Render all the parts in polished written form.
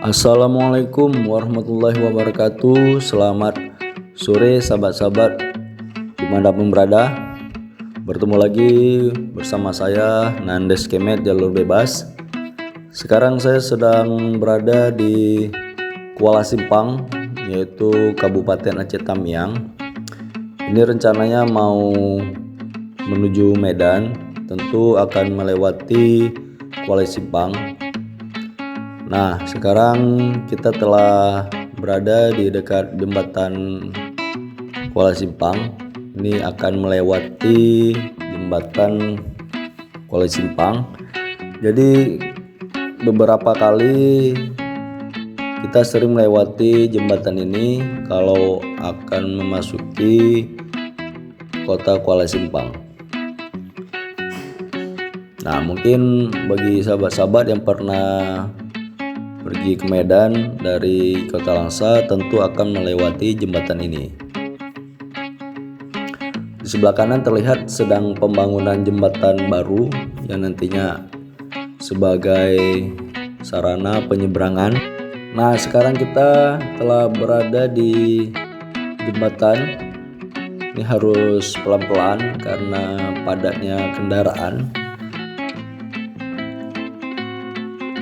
Assalamualaikum warahmatullahi wabarakatuh. Selamat sore sahabat-sahabat dimanapun berada. Bertemu lagi bersama saya Nandes Kemet Jalur Bebas. Sekarang saya sedang berada di Kuala Simpang, yaitu Kabupaten Aceh Tamiang. Ini rencananya mau menuju Medan, tentu akan melewati Kuala Simpang. Nah, sekarang kita telah berada di dekat jembatan Kuala Simpang. Ini akan melewati jembatan Kuala Simpang. Jadi beberapa kali kita sering melewati jembatan ini kalau akan memasuki kota Kuala Simpang. Nah, mungkin bagi sahabat-sahabat yang pernah pergi ke Medan dari Kota Langsa tentu akan melewati jembatan ini. Di sebelah kanan terlihat sedang pembangunan jembatan baru yang nantinya sebagai sarana penyeberangan. Nah, sekarang kita telah berada di jembatan. Ini harus pelan-pelan karena padatnya kendaraan.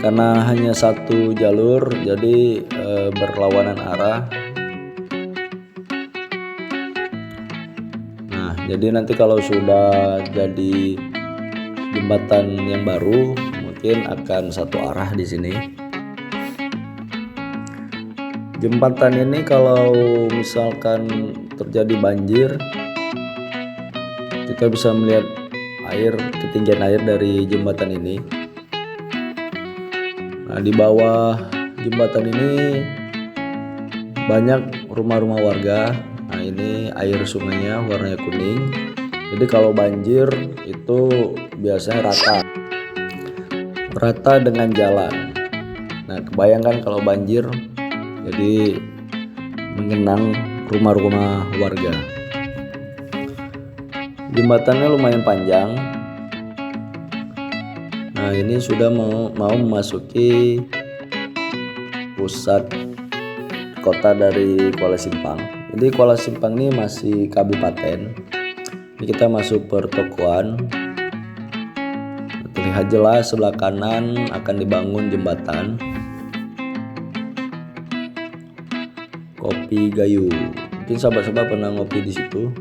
Karena hanya satu jalur, jadi berlawanan arah. Nah, jadi nanti kalau sudah jadi jembatan yang baru, mungkin akan satu arah di sini. Jembatan ini kalau misalkan terjadi banjir, kita bisa melihat ketinggian air dari jembatan ini. Nah, di bawah jembatan ini banyak rumah-rumah warga. Nah, ini air sungainya warnanya kuning. Jadi kalau banjir itu biasanya rata dengan jalan. Nah, kebayangkan kalau banjir jadi mengenang rumah-rumah warga. Jembatannya lumayan panjang. Nah, ini sudah mau memasuki pusat kota dari Kuala Simpang. Jadi Kuala Simpang ini masih kabupaten. Ini kita masuk pertokoan. Terlihat jelas sebelah kanan akan dibangun jembatan. Kopi Gayo. Mungkin sahabat-sahabat pernah ngopi di situ.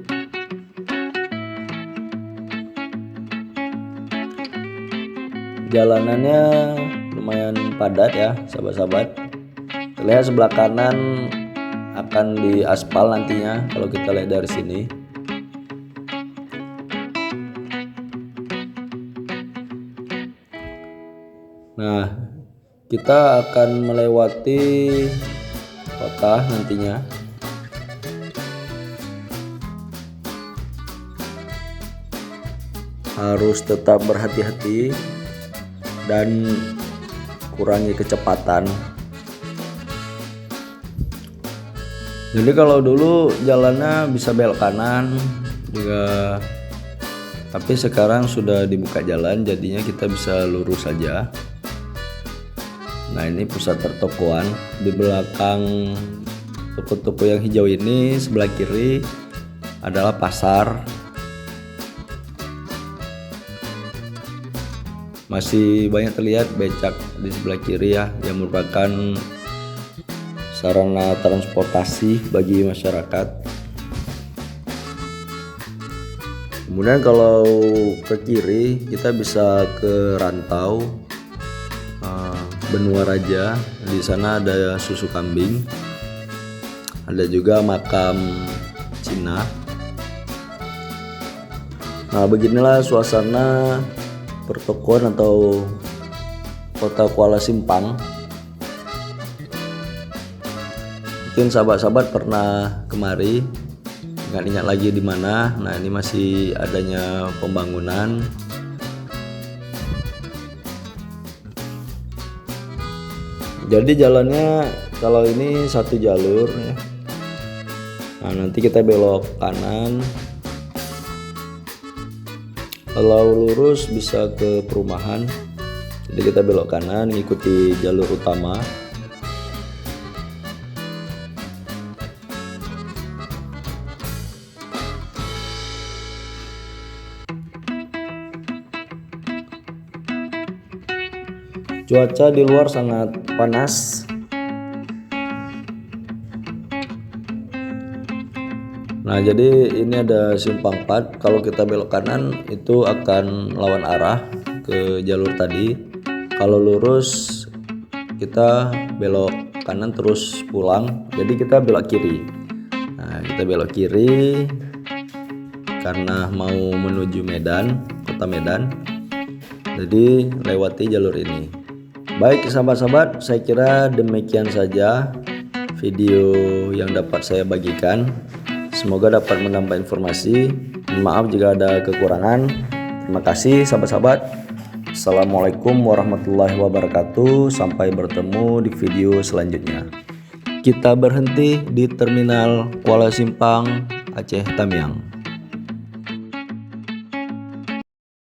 Jalanannya lumayan padat ya sahabat-sahabat. Terlihat sebelah kanan akan diaspal nantinya kalau kita lihat dari sini. Nah, kita akan melewati kota nantinya. Harus tetap berhati-hati dan kurangi kecepatan. Jadi kalau dulu jalannya bisa belok kanan juga, tapi sekarang sudah dibuka jalan, jadinya kita bisa lurus saja. Nah, ini pusat pertokoan. Di belakang toko-toko yang hijau ini sebelah kiri adalah pasar. Masih banyak terlihat becak di sebelah kiri ya, yang merupakan sarana transportasi bagi masyarakat. Kemudian kalau ke kiri kita bisa ke Rantau, Benua Raja. Di sana ada susu kambing, ada juga makam Cina. Nah, beginilah suasana pertokoan atau kota Kuala Simpang. Mungkin sahabat-sahabat pernah kemari, ingat-ingat lagi di mana. Nah, ini masih adanya pembangunan. Jadi jalannya kalau ini satu jalur ya. Nah, nanti kita belok kanan. Kalau lurus bisa ke perumahan. Jadi kita belok kanan, ngikuti jalur utama. Cuaca di luar sangat panas. Nah, jadi ini ada simpang 4. Kalau kita belok kanan itu akan lawan arah ke jalur tadi. Kalau lurus kita belok kanan terus pulang. Jadi kita belok kiri. Nah, kita belok kiri karena mau menuju Medan, kota Medan. Jadi lewati jalur ini. Baik sahabat-sahabat, saya kira demikian saja video yang dapat saya bagikan. Semoga dapat menambah informasi. Maaf jika ada kekurangan. Terima kasih sahabat-sahabat. Assalamualaikum warahmatullahi wabarakatuh. Sampai bertemu di video selanjutnya. Kita berhenti di Terminal Kuala Simpang, Aceh Tamiang.